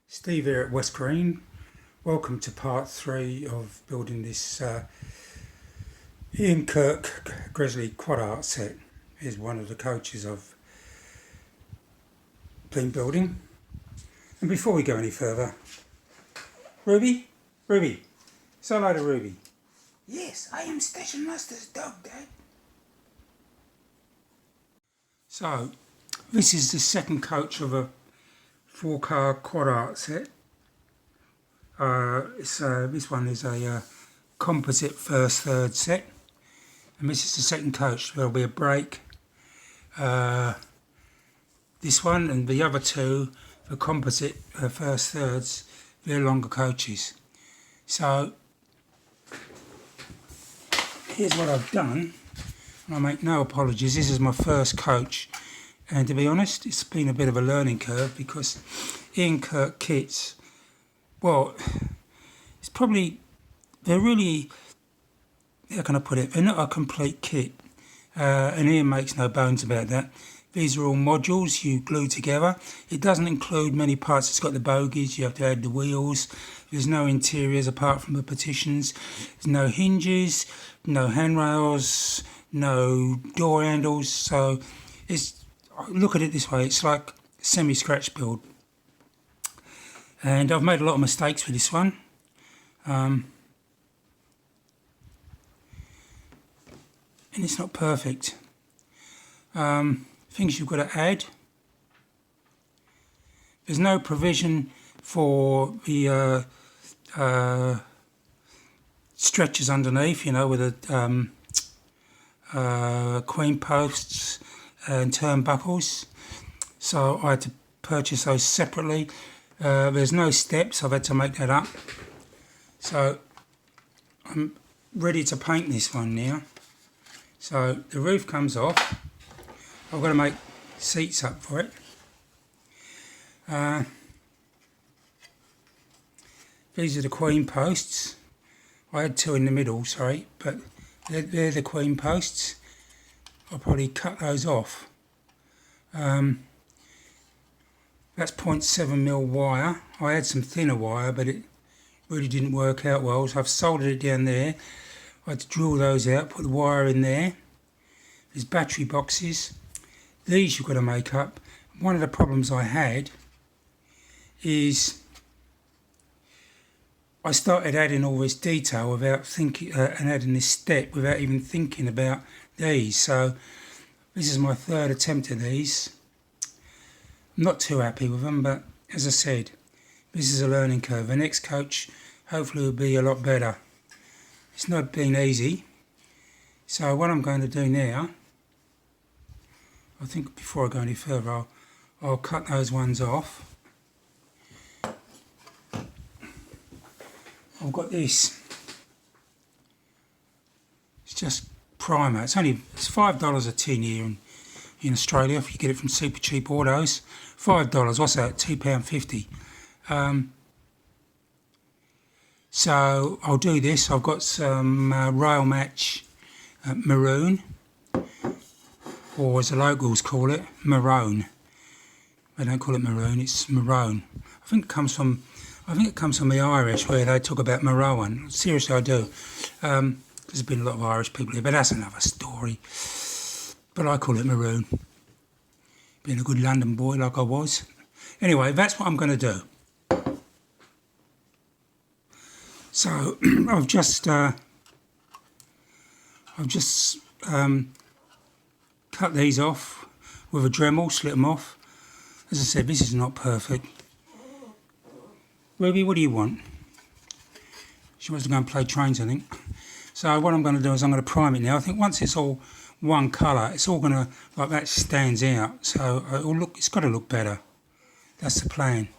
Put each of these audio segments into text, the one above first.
Steve here at West Green. Welcome to part 3 of building this Ian Kirk Grizzly quad art set. Here's one of the coaches I've been building. And before we go any further, Ruby, say hello to Ruby. Yes, I am Station Master's dog, Dad. So, this is the second coach of a 4-car quad art set. This one is a composite first third set, and this is the second coach. There'll be a break. This one and the other two, the composite first thirds, they're longer coaches. So here's what I've done, and I make no apologies. This is my first coach, and to be honest, it's been a bit of a learning curve because Ian Kirk kits, well, it's probably, they're really, how can I put it, they're not a complete kit, and Ian makes no bones about that. These are all modules you glue together. It doesn't include many parts. It's got the bogies, you have to add the wheels. There's no interiors apart from the partitions. There's no hinges, no handrails, no door handles. So it's, look at it this way, it's like semi-scratch build. And I've made a lot of mistakes with this one. And it's not perfect. Things you've got to add. There's no provision for the stretchers underneath, you know, with the queen posts and turnbuckles. So I had to purchase those separately. There's no steps, I've had to make that up. So I'm ready to paint this one now. So the roof comes off. I've got to make seats up for it. These are the queen posts. I had two in the middle, sorry, but they're the queen posts. I'll probably cut those off. That's 0.7mm wire. I had some thinner wire, but it really didn't work out well, so I've soldered it down there. I had to drill those out, put the wire in there. There's battery boxes. These you've got to make up. One of the problems I had is I started adding all this detail without thinking, and adding this step without even thinking about these. So this is my third attempt at these. I'm not too happy with them, but as I said, this is a learning curve. The next coach hopefully will be a lot better. It's not been easy. So what I'm going to do now, I think before I go any further, I'll cut those ones off. I've got this. It's just primer. It's $5 a tin here in Australia if you get it from Super Cheap Autos. $5. What's that? £2.50. So I'll do this. I've got some Rail Match maroon, or as the locals call it, maroon. They don't call it maroon, it's maroon. I think it comes from the Irish, where they talk about maroon. Seriously, I do. There's been a lot of Irish people here, but that's another story. But I call it maroon. Being a good London boy like I was. Anyway, that's what I'm going to do. So I've just cut these off with a Dremel, slit them off. As I said, this is not perfect. Ruby, what do you want? She wants to go and play trains, I think. So what I'm going to do is I'm going to prime it now. I think once it's all one colour, it's all going to, like that stands out. So it's got to look better. That's the plan.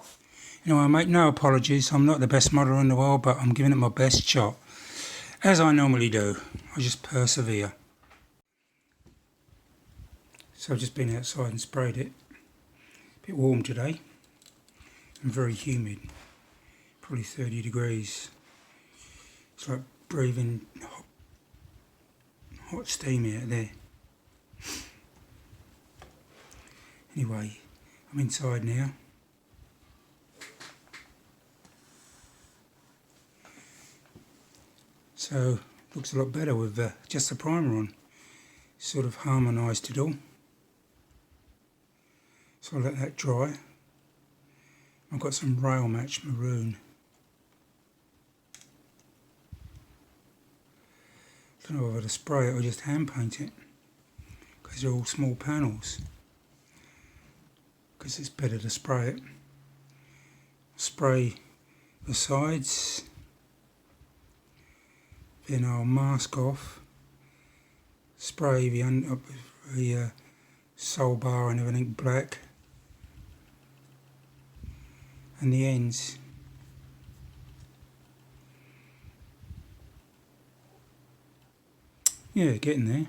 Anyway, I make no apologies. I'm not the best modeller in the world, but I'm giving it my best shot. As I normally do. I just persevere. So I've just been outside and sprayed it. A bit warm today and very humid. Probably 30 degrees. It's like breathing hot steam out there. Anyway, I'm inside now. So looks a lot better with just the primer on. Sort of harmonised it all. So I'll let that dry. I've got some Rail Match Maroon. I don't know whether to spray it or just hand paint it, because they're all small panels. Because it's better to spray it. Spray the sides, then I'll mask off, spray the sole bar and everything black, and the ends. Yeah, getting there.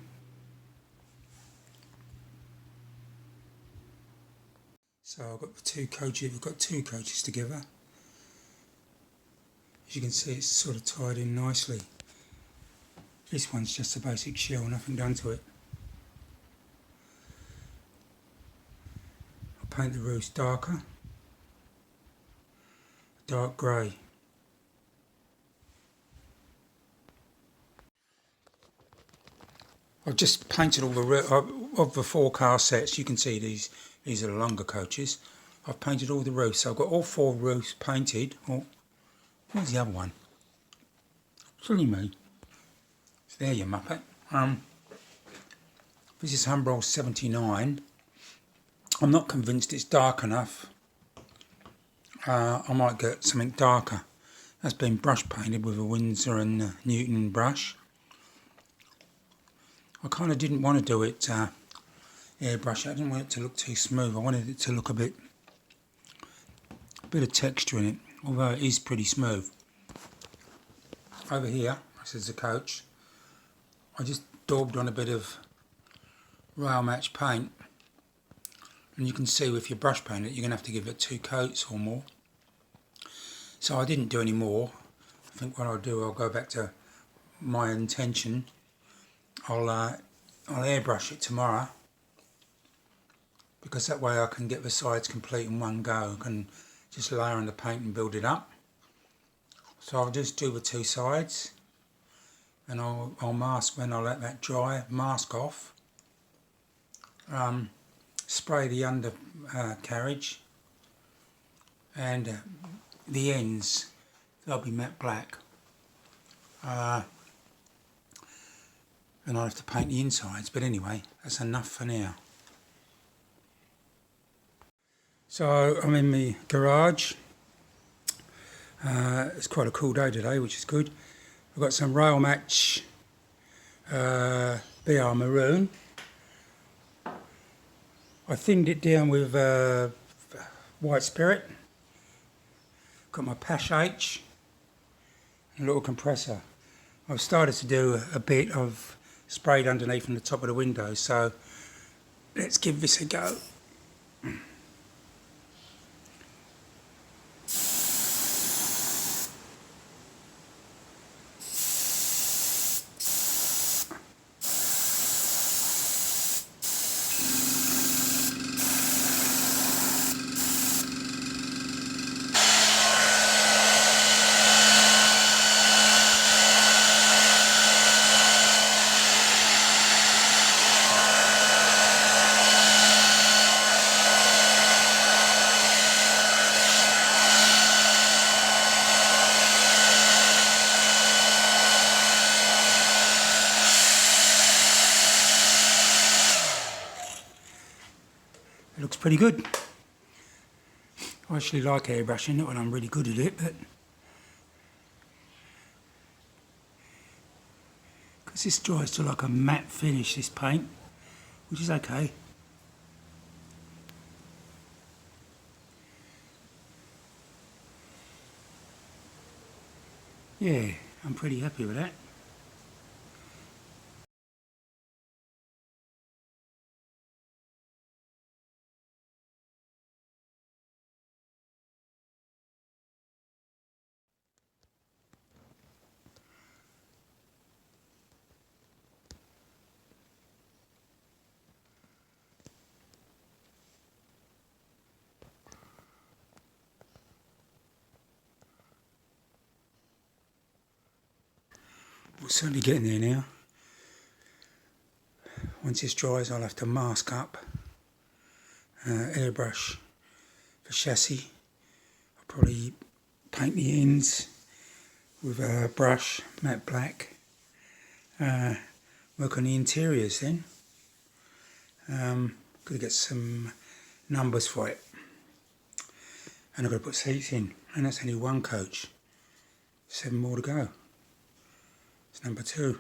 So I've got the two coaches, we've got two coaches together. As you can see, it's sort of tied in nicely. This one's just a basic shell, nothing done to it. I'll paint the roofs darker, dark grey. I've just painted all the of the 4 car sets. You can see these are the longer coaches. I've painted all the roofs. So I've got all 4 roofs painted. Oh, where's the other one? Silly me. So there you muppet. This is Humbrol 79. I'm not convinced it's dark enough. I might get something darker. That's been brush painted with a Winsor and Newton brush. I kind of didn't want to do it airbrush. I didn't want it to look too smooth. I wanted it to look a bit of texture in it, although it is pretty smooth. Over here, this is the coach. I just daubed on a bit of Rail Match paint, and you can see if you brush paint it, you're going to have to give it 2 coats or more. So I didn't do any more. I think what I'll do, I'll go back to my intention. I'll airbrush it tomorrow, because that way I can get the sides complete in one go. I can just layer on the paint and build it up. So I'll just do the 2 sides, and I'll mask when I let that dry, mask off, spray the under carriage, and the ends, they'll be matte black. And I'll have to paint the insides, but anyway, that's enough for now. So I'm in the garage. It's quite a cool day today, which is good. I've got some Rail Match BR Maroon. I thinned it down with White Spirit. Got my Pash H and a little compressor. I've started to do a bit of sprayed underneath and the top of the window, so let's give this a go. It looks pretty good. I actually like airbrushing, not when I'm really good at it, but because this dries to like a matte finish, this paint, which is okay. Yeah, I'm pretty happy with that. certainly getting there now. Once this dries, I'll have to mask up, airbrush the chassis. I'll probably paint the ends with a brush, matte black. Work on the interiors then. Got to get some numbers for it. And I've got to put seats in. And that's only one coach. 7 more to go. It's number 2.